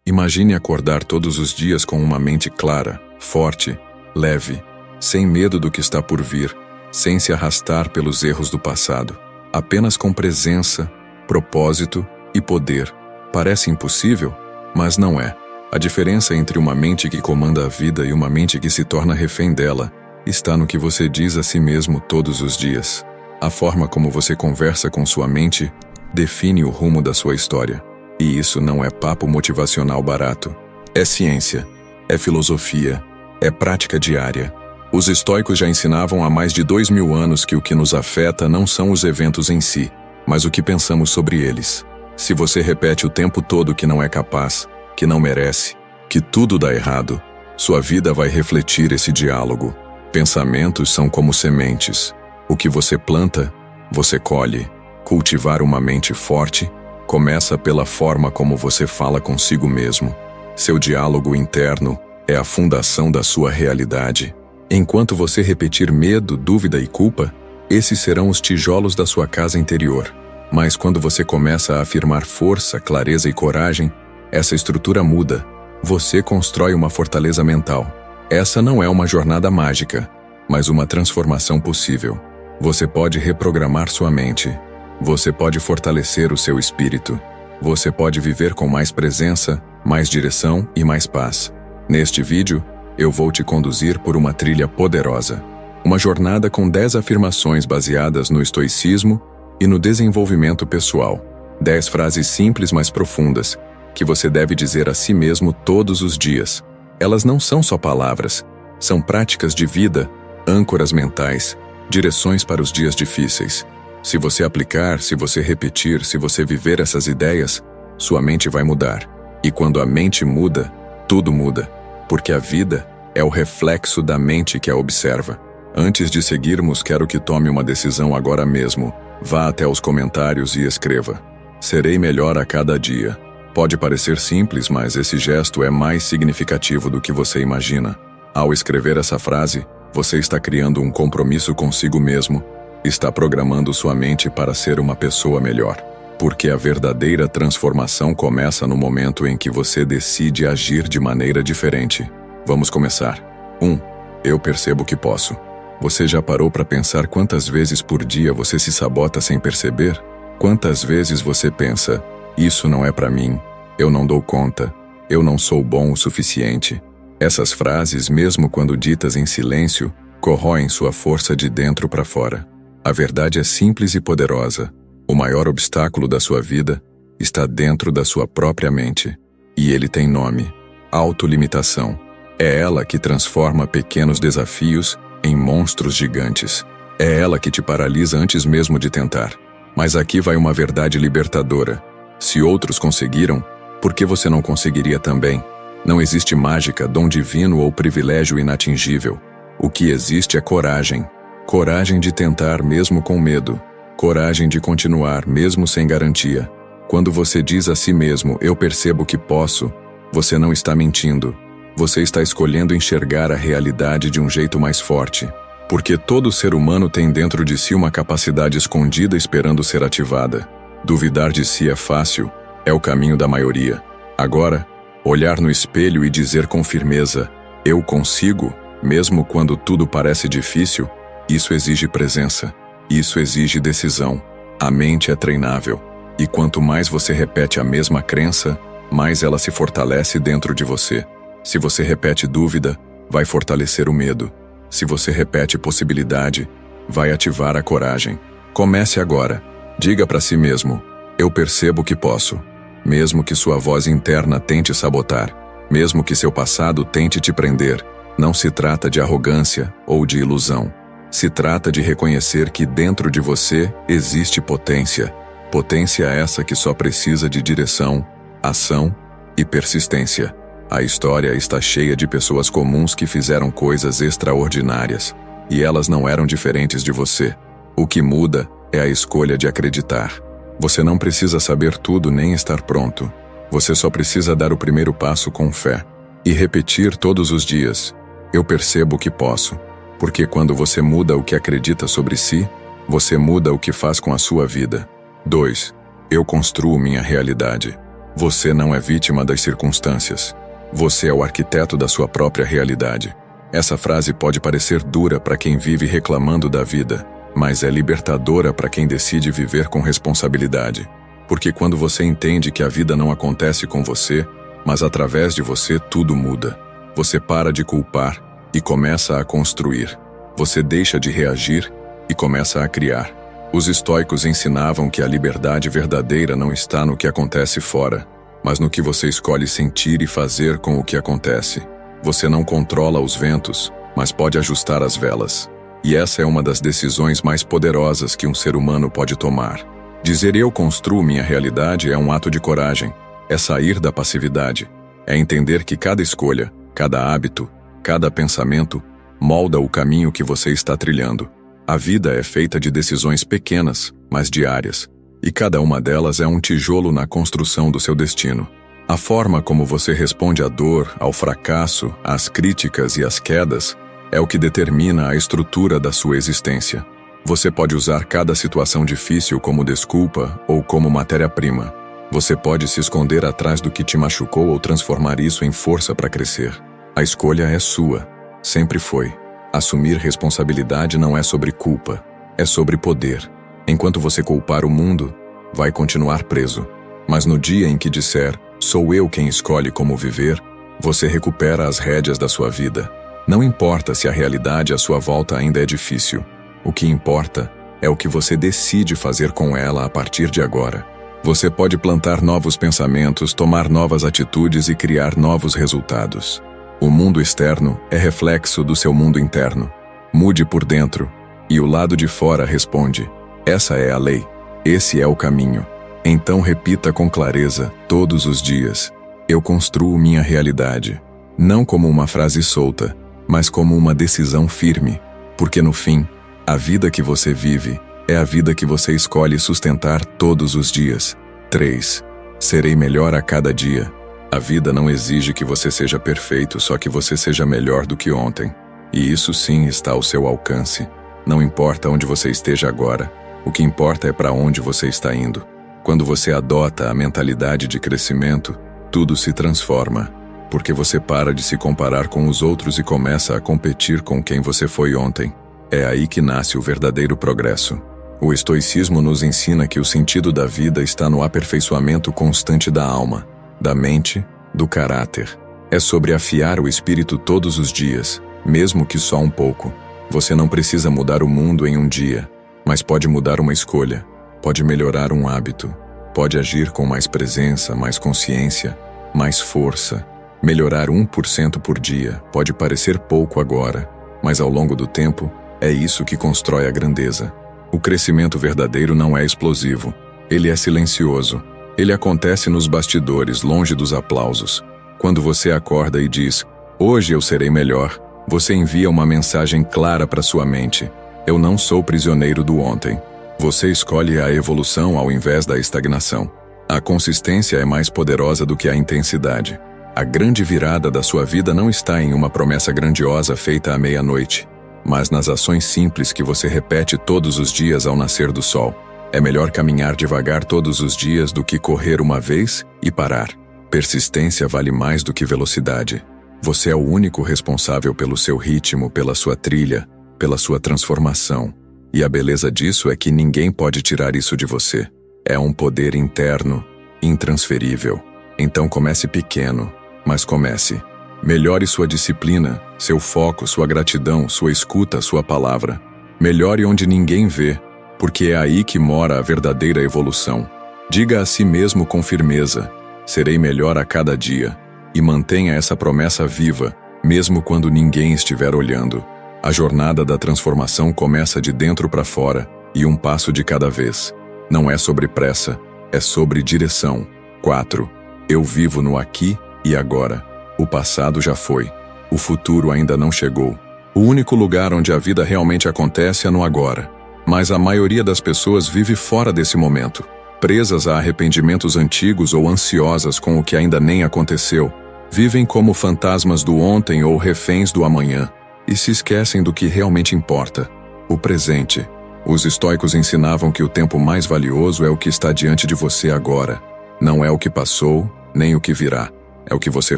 Imagine acordar todos os dias com uma mente clara, forte, leve, sem medo do que está por vir, sem se arrastar pelos erros do passado, apenas com presença, propósito e poder. Parece impossível, mas não é. A diferença entre uma mente que comanda a vida e uma mente que se torna refém dela está no que você diz a si mesmo todos os dias. A forma como você conversa com sua mente define o rumo da sua história. E isso não é papo motivacional barato. É ciência, é filosofia, é prática diária. Os estoicos já ensinavam há mais de 2000 anos que o que nos afeta não são os eventos em si, mas o que pensamos sobre eles. Se você repete o tempo todo que não é capaz, que não merece, que tudo dá errado, sua vida vai refletir esse diálogo. Pensamentos são como sementes. O que você planta, você colhe. Cultivar uma mente forte começa pela forma como você fala consigo mesmo. Seu diálogo interno é a fundação da sua realidade. Enquanto você repetir medo, dúvida e culpa, esses serão os tijolos da sua casa interior. Mas quando você começa a afirmar força, clareza e coragem, essa estrutura muda. Você constrói uma fortaleza mental. Essa não é uma jornada mágica, mas uma transformação possível. Você pode reprogramar sua mente. Você pode fortalecer o seu espírito. Você pode viver com mais presença, mais direção e mais paz. Neste vídeo, eu vou te conduzir por uma trilha poderosa. Uma jornada com 10 afirmações baseadas no estoicismo e no desenvolvimento pessoal. 10 frases simples, mas profundas, que você deve dizer a si mesmo todos os dias. Elas não são só palavras, são práticas de vida, âncoras mentais, direções para os dias difíceis. Se você aplicar, se você repetir, se você viver essas ideias, sua mente vai mudar. E quando a mente muda, tudo muda, porque a vida é o reflexo da mente que a observa. Antes de seguirmos, quero que tome uma decisão agora mesmo. Vá até os comentários e escreva: "Serei melhor a cada dia." Pode parecer simples, mas esse gesto é mais significativo do que você imagina. Ao escrever essa frase, você está criando um compromisso consigo mesmo, está programando sua mente para ser uma pessoa melhor. Porque a verdadeira transformação começa no momento em que você decide agir de maneira diferente. Vamos começar. 1. Eu percebo que posso. Você já parou para pensar quantas vezes por dia você se sabota sem perceber? Quantas vezes você pensa: "Isso não é para mim, eu não dou conta, eu não sou bom o suficiente"? Essas frases, mesmo quando ditas em silêncio, corroem sua força de dentro para fora. A verdade é simples e poderosa. O maior obstáculo da sua vida está dentro da sua própria mente. E ele tem nome: autolimitação. É ela que transforma pequenos desafios em monstros gigantes. É ela que te paralisa antes mesmo de tentar. Mas aqui vai uma verdade libertadora. Se outros conseguiram, por que você não conseguiria também? Não existe mágica, dom divino ou privilégio inatingível. O que existe é coragem. Coragem de tentar mesmo com medo. Coragem de continuar mesmo sem garantia. Quando você diz a si mesmo: "Eu percebo que posso", você não está mentindo. Você está escolhendo enxergar a realidade de um jeito mais forte. Porque todo ser humano tem dentro de si uma capacidade escondida esperando ser ativada. Duvidar de si é fácil, é o caminho da maioria. Agora, olhar no espelho e dizer com firmeza: "Eu consigo", mesmo quando tudo parece difícil, isso exige presença. Isso exige decisão. A mente é treinável. E quanto mais você repete a mesma crença, mais ela se fortalece dentro de você. Se você repete dúvida, vai fortalecer o medo. Se você repete possibilidade, vai ativar a coragem. Comece agora. Diga para si mesmo: "Eu percebo que posso." Mesmo que sua voz interna tente sabotar, mesmo que seu passado tente te prender, não se trata de arrogância ou de ilusão. Se trata de reconhecer que dentro de você existe potência. Potência essa que só precisa de direção, ação e persistência. A história está cheia de pessoas comuns que fizeram coisas extraordinárias. E elas não eram diferentes de você. O que muda é a escolha de acreditar. Você não precisa saber tudo nem estar pronto. Você só precisa dar o primeiro passo com fé. E repetir todos os dias: "Eu percebo que posso." Porque quando você muda o que acredita sobre si, você muda o que faz com a sua vida. 2. Eu construo minha realidade. Você não é vítima das circunstâncias. Você é o arquiteto da sua própria realidade. Essa frase pode parecer dura para quem vive reclamando da vida, mas é libertadora para quem decide viver com responsabilidade. Porque quando você entende que a vida não acontece com você, mas através de você tudo muda. Você para de culpar e começa a construir. Você deixa de reagir e começa a criar. Os estoicos ensinavam que a liberdade verdadeira não está no que acontece fora, mas no que você escolhe sentir e fazer com o que acontece. Você não controla os ventos, mas pode ajustar as velas. E essa é uma das decisões mais poderosas que um ser humano pode tomar. Dizer eu construo minha realidade é um ato de coragem. É sair da passividade. É entender que cada escolha, cada hábito, cada pensamento molda o caminho que você está trilhando. A vida é feita de decisões pequenas, mas diárias, e cada uma delas é um tijolo na construção do seu destino. A forma como você responde à dor, ao fracasso, às críticas e às quedas é o que determina a estrutura da sua existência. Você pode usar cada situação difícil como desculpa ou como matéria-prima. Você pode se esconder atrás do que te machucou ou transformar isso em força para crescer. A escolha é sua. Sempre foi. Assumir responsabilidade não é sobre culpa, é sobre poder. Enquanto você culpar o mundo, vai continuar preso. Mas no dia em que disser, sou eu quem escolhe como viver, você recupera as rédeas da sua vida. Não importa se a realidade à sua volta ainda é difícil. O que importa é o que você decide fazer com ela a partir de agora. Você pode plantar novos pensamentos, tomar novas atitudes e criar novos resultados. O mundo externo é reflexo do seu mundo interno. Mude por dentro, e o lado de fora responde. Essa é a lei. Esse é o caminho. Então repita com clareza, todos os dias. Eu construo minha realidade. Não como uma frase solta, mas como uma decisão firme. Porque no fim, a vida que você vive é a vida que você escolhe sustentar todos os dias. 3. Serei melhor a cada dia. A vida não exige que você seja perfeito, só que você seja melhor do que ontem. E isso sim está ao seu alcance. Não importa onde você esteja agora, o que importa é para onde você está indo. Quando você adota a mentalidade de crescimento, tudo se transforma, porque você para de se comparar com os outros e começa a competir com quem você foi ontem. É aí que nasce o verdadeiro progresso. O estoicismo nos ensina que o sentido da vida está no aperfeiçoamento constante da alma, da mente, do caráter. É sobre afiar o espírito todos os dias, mesmo que só um pouco. Você não precisa mudar o mundo em um dia, mas pode mudar uma escolha, pode melhorar um hábito, pode agir com mais presença, mais consciência, mais força. Melhorar 1% por dia pode parecer pouco agora, mas ao longo do tempo, é isso que constrói a grandeza. O crescimento verdadeiro não é explosivo, ele é silencioso. Ele acontece nos bastidores, longe dos aplausos. Quando você acorda e diz, hoje eu serei melhor, você envia uma mensagem clara para sua mente. Eu não sou prisioneiro do ontem. Você escolhe a evolução ao invés da estagnação. A consistência é mais poderosa do que a intensidade. A grande virada da sua vida não está em uma promessa grandiosa feita à meia-noite, mas nas ações simples que você repete todos os dias ao nascer do sol. É melhor caminhar devagar todos os dias do que correr uma vez e parar. Persistência vale mais do que velocidade. Você é o único responsável pelo seu ritmo, pela sua trilha, pela sua transformação. E a beleza disso é que ninguém pode tirar isso de você. É um poder interno, intransferível. Então comece pequeno, mas comece. Melhore sua disciplina, seu foco, sua gratidão, sua escuta, sua palavra. Melhore onde ninguém vê, porque é aí que mora a verdadeira evolução. Diga a si mesmo com firmeza, serei melhor a cada dia, e mantenha essa promessa viva, mesmo quando ninguém estiver olhando. A jornada da transformação começa de dentro para fora, e um passo de cada vez. Não é sobre pressa, é sobre direção. 4. Eu vivo no aqui e agora. O passado já foi. O futuro ainda não chegou. O único lugar onde a vida realmente acontece é no agora. Mas a maioria das pessoas vive fora desse momento, presas a arrependimentos antigos ou ansiosas com o que ainda nem aconteceu. Vivem como fantasmas do ontem ou reféns do amanhã, e se esquecem do que realmente importa, o presente. Os estoicos ensinavam que o tempo mais valioso é o que está diante de você agora. Não é o que passou, nem o que virá. É o que você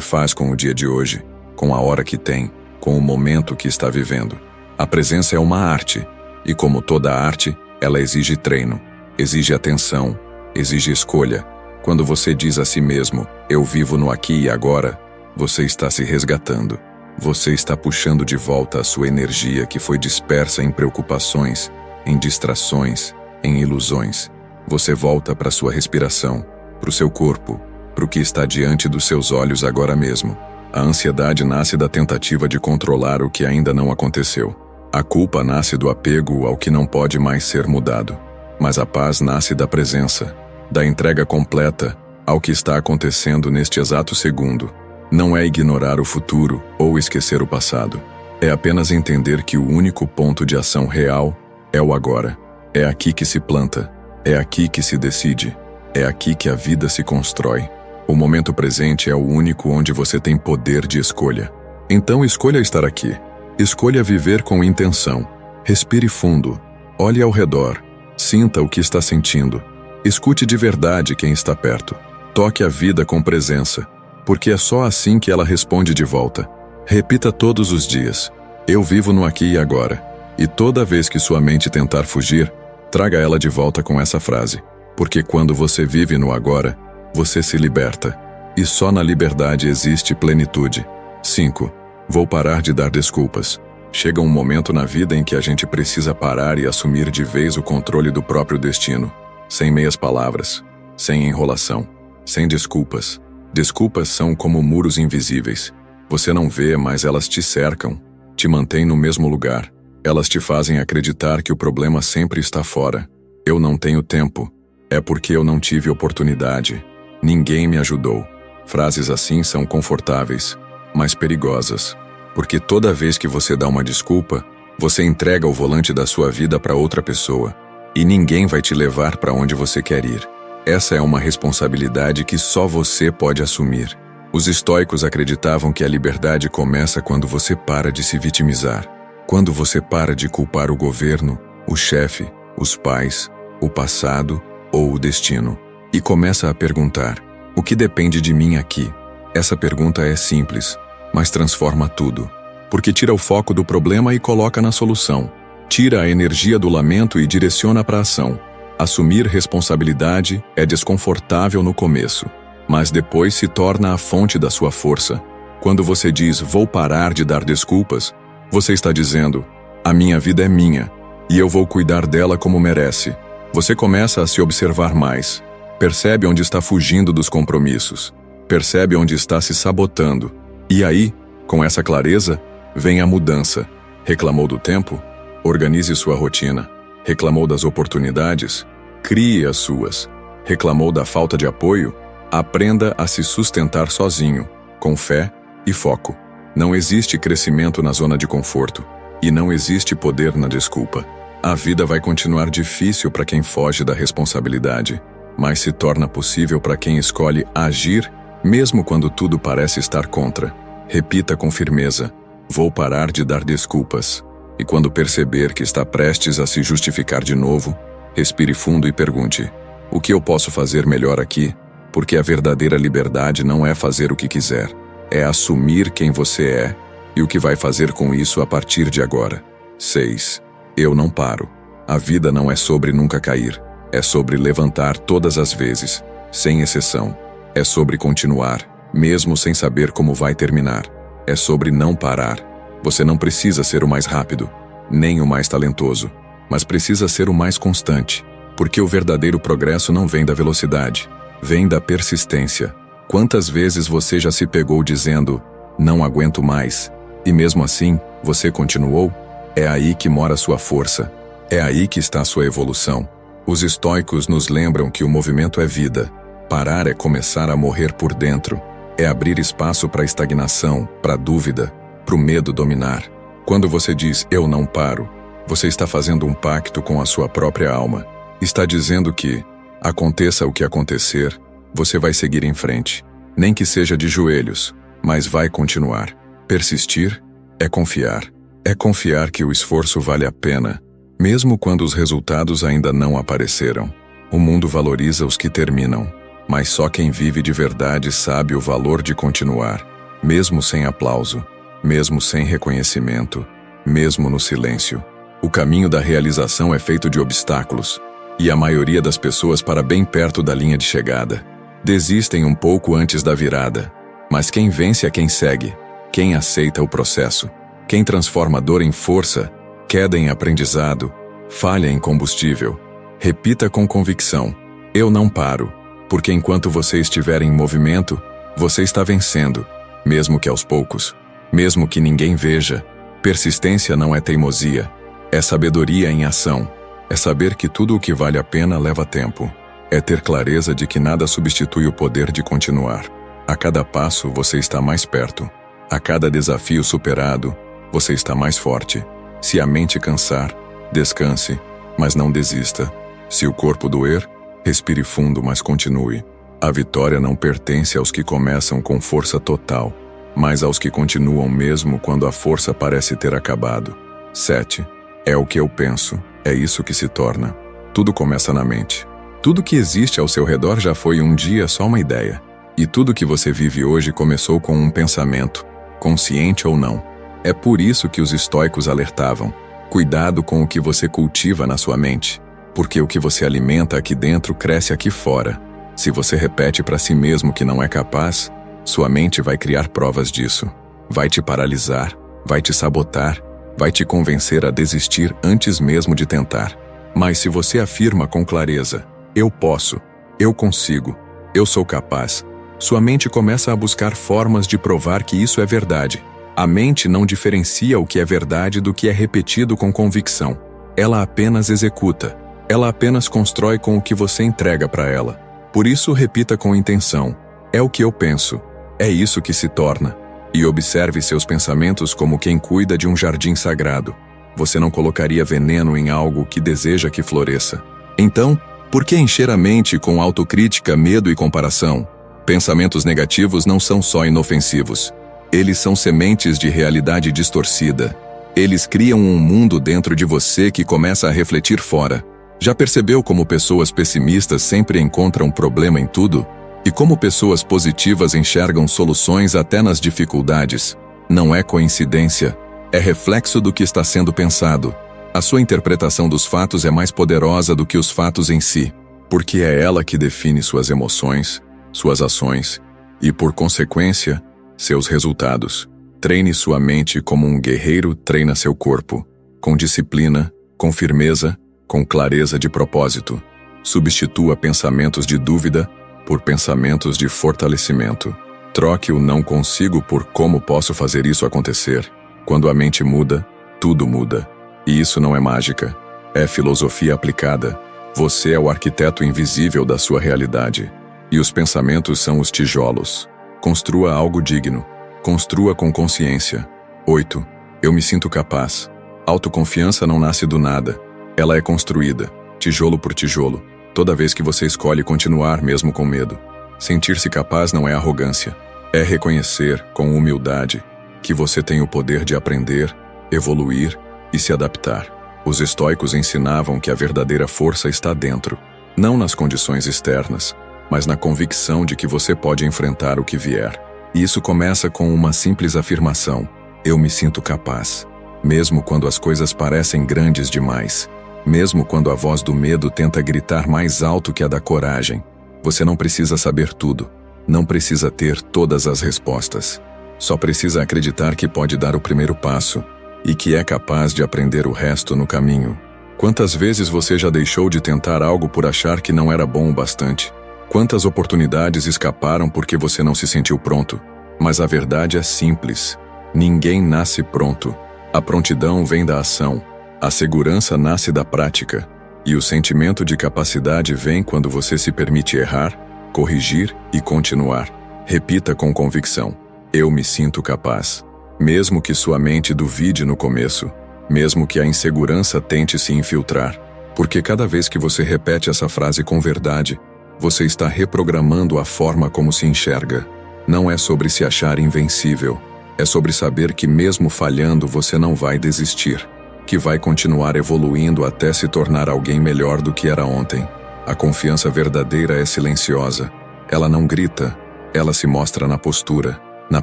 faz com o dia de hoje, com a hora que tem, com o momento que está vivendo. A presença é uma arte, e como toda arte, ela exige treino, exige atenção, exige escolha. Quando você diz a si mesmo, eu vivo no aqui e agora, você está se resgatando. Você está puxando de volta a sua energia que foi dispersa em preocupações, em distrações, em ilusões. Você volta para sua respiração, para o seu corpo, para o que está diante dos seus olhos agora mesmo. A ansiedade nasce da tentativa de controlar o que ainda não aconteceu. A culpa nasce do apego ao que não pode mais ser mudado. Mas a paz nasce da presença, da entrega completa ao que está acontecendo neste exato segundo. Não é ignorar o futuro ou esquecer o passado. É apenas entender que o único ponto de ação real é o agora. É aqui que se planta, é aqui que se decide, é aqui que a vida se constrói. O momento presente é o único onde você tem poder de escolha. Então escolha estar aqui. Escolha viver com intenção. Respire fundo. Olhe ao redor. Sinta o que está sentindo. Escute de verdade quem está perto. Toque a vida com presença, porque é só assim que ela responde de volta. Repita todos os dias: eu vivo no aqui e agora. E toda vez que sua mente tentar fugir, traga ela de volta com essa frase. Porque quando você vive no agora, você se liberta. E só na liberdade existe plenitude. 5. Vou parar de dar desculpas. Chega um momento na vida em que a gente precisa parar e assumir de vez o controle do próprio destino. Sem meias palavras, sem enrolação, sem desculpas. Desculpas são como muros invisíveis. Você não vê, mas elas te cercam, te mantêm no mesmo lugar. Elas te fazem acreditar que o problema sempre está fora. Eu não tenho tempo. É porque eu não tive oportunidade. Ninguém me ajudou. Frases assim são confortáveis, mas perigosas. Porque toda vez que você dá uma desculpa, você entrega o volante da sua vida para outra pessoa. E ninguém vai te levar para onde você quer ir. Essa é uma responsabilidade que só você pode assumir. Os estoicos acreditavam que a liberdade começa quando você para de se vitimizar. Quando você para de culpar o governo, o chefe, os pais, o passado ou o destino. E começa a perguntar: o que depende de mim aqui? Essa pergunta é simples, mas transforma tudo. Porque tira o foco do problema e coloca na solução. Tira a energia do lamento e direciona para a ação. Assumir responsabilidade é desconfortável no começo, mas depois se torna a fonte da sua força. Quando você diz, vou parar de dar desculpas, você está dizendo, a minha vida é minha, e eu vou cuidar dela como merece. Você começa a se observar mais. Percebe onde está fugindo dos compromissos. Percebe onde está se sabotando. E aí, com essa clareza, vem a mudança. Reclamou do tempo? Organize sua rotina. Reclamou das oportunidades? Crie as suas. Reclamou da falta de apoio? Aprenda a se sustentar sozinho, com fé e foco. Não existe crescimento na zona de conforto. E não existe poder na desculpa. A vida vai continuar difícil para quem foge da responsabilidade, mas se torna possível para quem escolhe agir, mesmo quando tudo parece estar contra. Repita com firmeza: vou parar de dar desculpas. E quando perceber que está prestes a se justificar de novo, respire fundo e pergunte: o que eu posso fazer melhor aqui? Porque a verdadeira liberdade não é fazer o que quiser, é assumir quem você é e o que vai fazer com isso a partir de agora. 6. Eu não paro. A vida não é sobre nunca cair, é sobre levantar todas as vezes, sem exceção. É sobre continuar, mesmo sem saber como vai terminar. É sobre não parar. Você não precisa ser o mais rápido, nem o mais talentoso, mas precisa ser o mais constante, porque o verdadeiro progresso não vem da velocidade, vem da persistência. Quantas vezes você já se pegou dizendo, não aguento mais, e mesmo assim, você continuou? É aí que mora sua força, é aí que está sua evolução. Os estoicos nos lembram que o movimento é vida. Parar é começar a morrer por dentro, é abrir espaço para a estagnação, para a dúvida, para o medo dominar. Quando você diz, eu não paro, você está fazendo um pacto com a sua própria alma. Está dizendo que, aconteça o que acontecer, você vai seguir em frente. Nem que seja de joelhos, mas vai continuar. Persistir é confiar. É confiar que o esforço vale a pena, mesmo quando os resultados ainda não apareceram. O mundo valoriza os que terminam, Mas só quem vive de verdade sabe o valor de continuar, mesmo sem aplauso, mesmo sem reconhecimento, mesmo no silêncio. O caminho da realização é feito de obstáculos, e a maioria das pessoas para bem perto da linha de chegada. Desistem um pouco antes da virada, mas quem vence é quem segue, quem aceita o processo, quem transforma a dor em força, queda em aprendizado, falha em combustível. Repita com convicção: eu não paro, porque enquanto você estiver em movimento, você está vencendo, mesmo que aos poucos, mesmo que ninguém veja. Persistência não é teimosia, é sabedoria em ação, é saber que tudo o que vale a pena leva tempo, é ter clareza de que nada substitui o poder de continuar. A cada passo você está mais perto, a cada desafio superado, você está mais forte. Se a mente cansar, descanse, mas não desista. Se o corpo doer, respire fundo, mas continue. A vitória não pertence aos que começam com força total, mas aos que continuam mesmo quando a força parece ter acabado. 7. É o que eu penso, é isso que se torna. Tudo começa na mente. Tudo que existe ao seu redor já foi um dia só uma ideia. E tudo que você vive hoje começou com um pensamento, consciente ou não. É por isso que os estoicos alertavam: cuidado com o que você cultiva na sua mente, porque o que você alimenta aqui dentro cresce aqui fora. Se você repete para si mesmo que não é capaz, sua mente vai criar provas disso. Vai te paralisar, vai te sabotar, vai te convencer a desistir antes mesmo de tentar. Mas se você afirma com clareza: eu posso, eu consigo, eu sou capaz, sua mente começa a buscar formas de provar que isso é verdade. A mente não diferencia o que é verdade do que é repetido com convicção. Ela apenas executa. Ela apenas constrói com o que você entrega para ela. Por isso, repita com intenção: é o que eu penso. É isso que se torna. E observe seus pensamentos como quem cuida de um jardim sagrado. Você não colocaria veneno em algo que deseja que floresça. Então, por que encher a mente com autocrítica, medo e comparação? Pensamentos negativos não são só inofensivos. Eles são sementes de realidade distorcida. Eles criam um mundo dentro de você que começa a refletir fora. Já percebeu como pessoas pessimistas sempre encontram problema em tudo? E como pessoas positivas enxergam soluções até nas dificuldades? Não é coincidência. É reflexo do que está sendo pensado. A sua interpretação dos fatos é mais poderosa do que os fatos em si, porque é ela que define suas emoções, suas ações e, por consequência, seus resultados. Treine sua mente como um guerreiro treina seu corpo, com disciplina, com firmeza, com clareza de propósito. Substitua pensamentos de dúvida por pensamentos de fortalecimento. Troque o não consigo por como posso fazer isso acontecer. Quando a mente muda, tudo muda. E isso não é mágica, é filosofia aplicada. Você é o arquiteto invisível da sua realidade. E os pensamentos são os tijolos. Construa algo digno. Construa com consciência. 8. Eu me sinto capaz. Autoconfiança não nasce do nada. Ela é construída, tijolo por tijolo, toda vez que você escolhe continuar mesmo com medo. Sentir-se capaz não é arrogância. É reconhecer, com humildade, que você tem o poder de aprender, evoluir e se adaptar. Os estoicos ensinavam que a verdadeira força está dentro, não nas condições externas, mas na convicção de que você pode enfrentar o que vier. E isso começa com uma simples afirmação: eu me sinto capaz. Mesmo quando as coisas parecem grandes demais, mesmo quando a voz do medo tenta gritar mais alto que a da coragem, você não precisa saber tudo, não precisa ter todas as respostas. Só precisa acreditar que pode dar o primeiro passo e que é capaz de aprender o resto no caminho. Quantas vezes você já deixou de tentar algo por achar que não era bom o bastante? Quantas oportunidades escaparam porque você não se sentiu pronto? Mas a verdade é simples: ninguém nasce pronto. A prontidão vem da ação, a segurança nasce da prática, e o sentimento de capacidade vem quando você se permite errar, corrigir e continuar. Repita com convicção: eu me sinto capaz. Mesmo que sua mente duvide no começo, mesmo que a insegurança tente se infiltrar, porque cada vez que você repete essa frase com verdade, você está reprogramando a forma como se enxerga. Não é sobre se achar invencível, é sobre saber que mesmo falhando você não vai desistir, que vai continuar evoluindo até se tornar alguém melhor do que era ontem. A confiança verdadeira é silenciosa. Ela não grita, ela se mostra na postura, na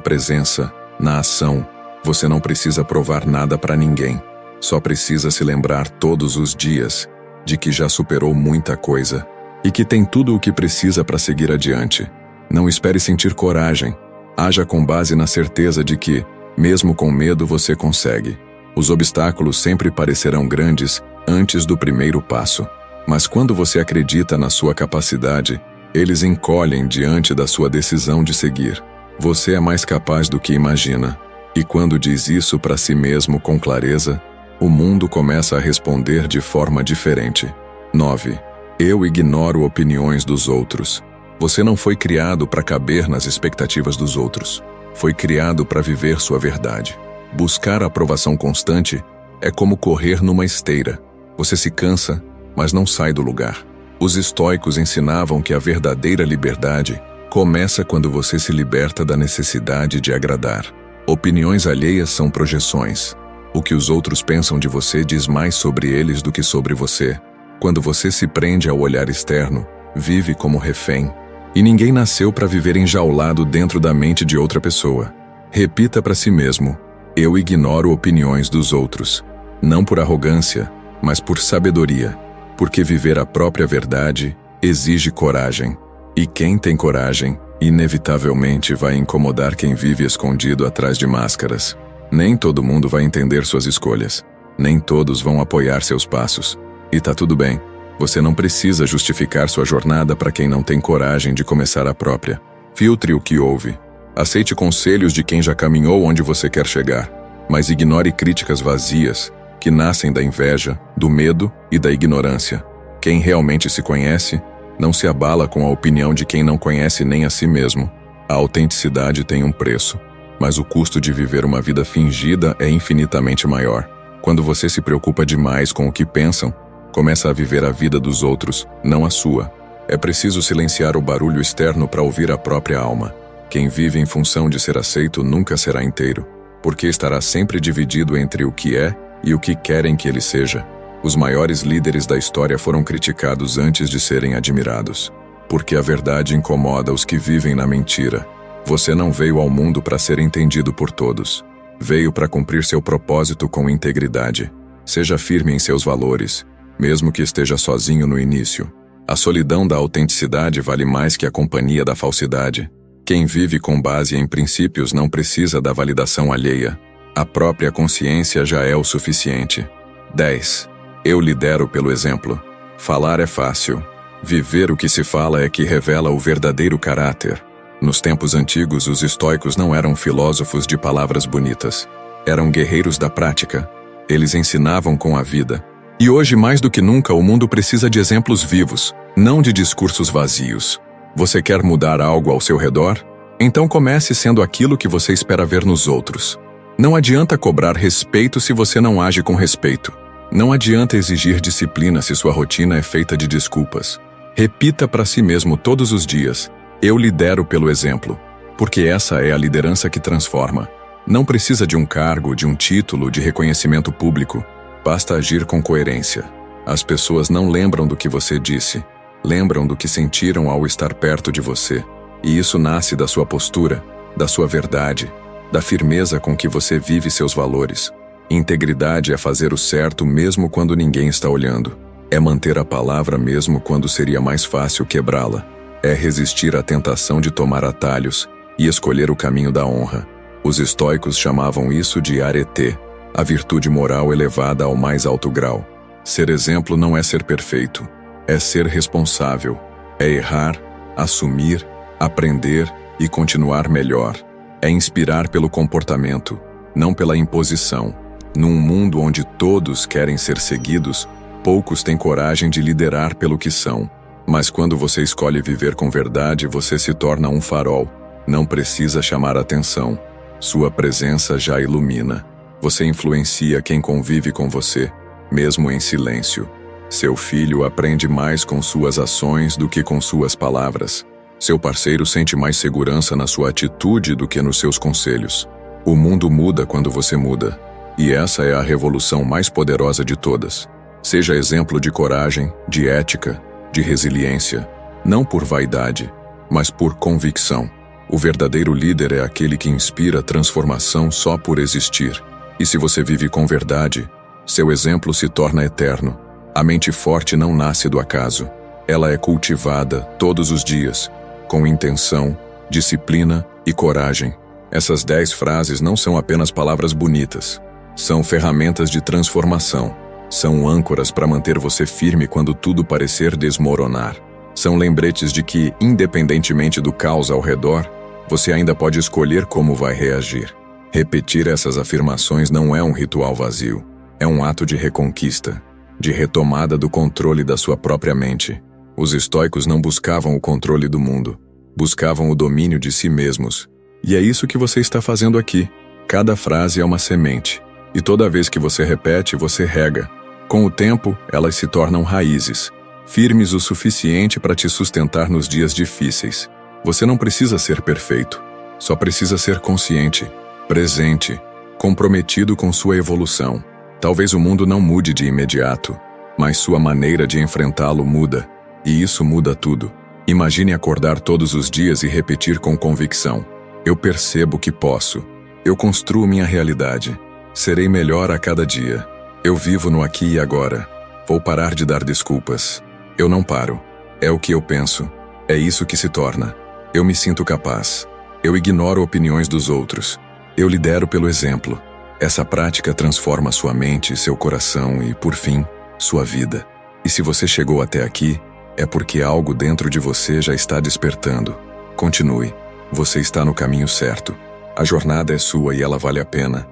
presença, na ação. Você não precisa provar nada para ninguém. Só precisa se lembrar todos os dias de que já superou muita coisa e que tem tudo o que precisa para seguir adiante. Não espere sentir coragem. Haja com base na certeza de que, mesmo com medo, você consegue. Os obstáculos sempre parecerão grandes antes do primeiro passo. Mas quando você acredita na sua capacidade, eles encolhem diante da sua decisão de seguir. Você é mais capaz do que imagina. E quando diz isso para si mesmo com clareza, o mundo começa a responder de forma diferente. 9. Eu ignoro opiniões dos outros. Você não foi criado para caber nas expectativas dos outros. Foi criado para viver sua verdade. Buscar a aprovação constante é como correr numa esteira. Você se cansa, mas não sai do lugar. Os estoicos ensinavam que a verdadeira liberdade começa quando você se liberta da necessidade de agradar. Opiniões alheias são projeções. O que os outros pensam de você diz mais sobre eles do que sobre você. Quando você se prende ao olhar externo, vive como refém. E ninguém nasceu para viver enjaulado dentro da mente de outra pessoa. Repita para si mesmo: eu ignoro opiniões dos outros. Não por arrogância, mas por sabedoria. Porque viver a própria verdade exige coragem. E quem tem coragem, inevitavelmente vai incomodar quem vive escondido atrás de máscaras. Nem todo mundo vai entender suas escolhas. Nem todos vão apoiar seus passos. E tá tudo bem. Você não precisa justificar sua jornada para quem não tem coragem de começar a própria. Filtre o que ouve. Aceite conselhos de quem já caminhou onde você quer chegar. Mas ignore críticas vazias, que nascem da inveja, do medo e da ignorância. Quem realmente se conhece, não se abala com a opinião de quem não conhece nem a si mesmo. A autenticidade tem um preço, mas o custo de viver uma vida fingida é infinitamente maior. Quando você se preocupa demais com o que pensam, começa a viver a vida dos outros, não a sua. É preciso silenciar o barulho externo para ouvir a própria alma. Quem vive em função de ser aceito nunca será inteiro, porque estará sempre dividido entre o que é e o que querem que ele seja. Os maiores líderes da história foram criticados antes de serem admirados, porque a verdade incomoda os que vivem na mentira. Você não veio ao mundo para ser entendido por todos. Veio para cumprir seu propósito com integridade. Seja firme em seus valores, mesmo que esteja sozinho no início. A solidão da autenticidade vale mais que a companhia da falsidade. Quem vive com base em princípios não precisa da validação alheia. A própria consciência já é o suficiente. 10. Eu lidero pelo exemplo. Falar é fácil. Viver o que se fala é que revela o verdadeiro caráter. Nos tempos antigos, os estoicos não eram filósofos de palavras bonitas. Eram guerreiros da prática. Eles ensinavam com a vida. E hoje, mais do que nunca, o mundo precisa de exemplos vivos, não de discursos vazios. Você quer mudar algo ao seu redor? Então comece sendo aquilo que você espera ver nos outros. Não adianta cobrar respeito se você não age com respeito. Não adianta exigir disciplina se sua rotina é feita de desculpas. Repita para si mesmo todos os dias: eu lidero pelo exemplo, porque essa é a liderança que transforma. Não precisa de um cargo, de um título, de reconhecimento público. Basta agir com coerência. As pessoas não lembram do que você disse, lembram do que sentiram ao estar perto de você. E isso nasce da sua postura, da sua verdade, da firmeza com que você vive seus valores. Integridade é fazer o certo mesmo quando ninguém está olhando. É manter a palavra mesmo quando seria mais fácil quebrá-la. É resistir à tentação de tomar atalhos e escolher o caminho da honra. Os estoicos chamavam isso de arete, a virtude moral elevada ao mais alto grau. Ser exemplo não é ser perfeito, é ser responsável, é errar, assumir, aprender e continuar melhor. É inspirar pelo comportamento, não pela imposição. Num mundo onde todos querem ser seguidos, poucos têm coragem de liderar pelo que são. Mas quando você escolhe viver com verdade, você se torna um farol. Não precisa chamar atenção. Sua presença já ilumina. Você influencia quem convive com você, mesmo em silêncio. Seu filho aprende mais com suas ações do que com suas palavras. Seu parceiro sente mais segurança na sua atitude do que nos seus conselhos. O mundo muda quando você muda. E essa é a revolução mais poderosa de todas. Seja exemplo de coragem, de ética, de resiliência. Não por vaidade, mas por convicção. O verdadeiro líder é aquele que inspira transformação só por existir. E se você vive com verdade, seu exemplo se torna eterno. A mente forte não nasce do acaso. Ela é cultivada todos os dias, com intenção, disciplina e coragem. Essas 10 frases não são apenas palavras bonitas. São ferramentas de transformação. São âncoras para manter você firme quando tudo parecer desmoronar. São lembretes de que, independentemente do caos ao redor, você ainda pode escolher como vai reagir. Repetir essas afirmações não é um ritual vazio. É um ato de reconquista, de retomada do controle da sua própria mente. Os estoicos não buscavam o controle do mundo, buscavam o domínio de si mesmos. E é isso que você está fazendo aqui. Cada frase é uma semente, e toda vez que você repete, você rega. Com o tempo, elas se tornam raízes, firmes o suficiente para te sustentar nos dias difíceis. Você não precisa ser perfeito, só precisa ser consciente, presente, comprometido com sua evolução. Talvez o mundo não mude de imediato, mas sua maneira de enfrentá-lo muda, e isso muda tudo. Imagine acordar todos os dias e repetir com convicção: eu percebo que posso. Eu construo minha realidade. Serei melhor a cada dia. Eu vivo no aqui e agora. Vou parar de dar desculpas. Eu não paro. É o que eu penso. É isso que se torna. Eu me sinto capaz. Eu ignoro opiniões dos outros. Eu lidero pelo exemplo. Essa prática transforma sua mente, seu coração e, por fim, sua vida. E se você chegou até aqui, é porque algo dentro de você já está despertando. Continue. Você está no caminho certo. A jornada é sua e ela vale a pena.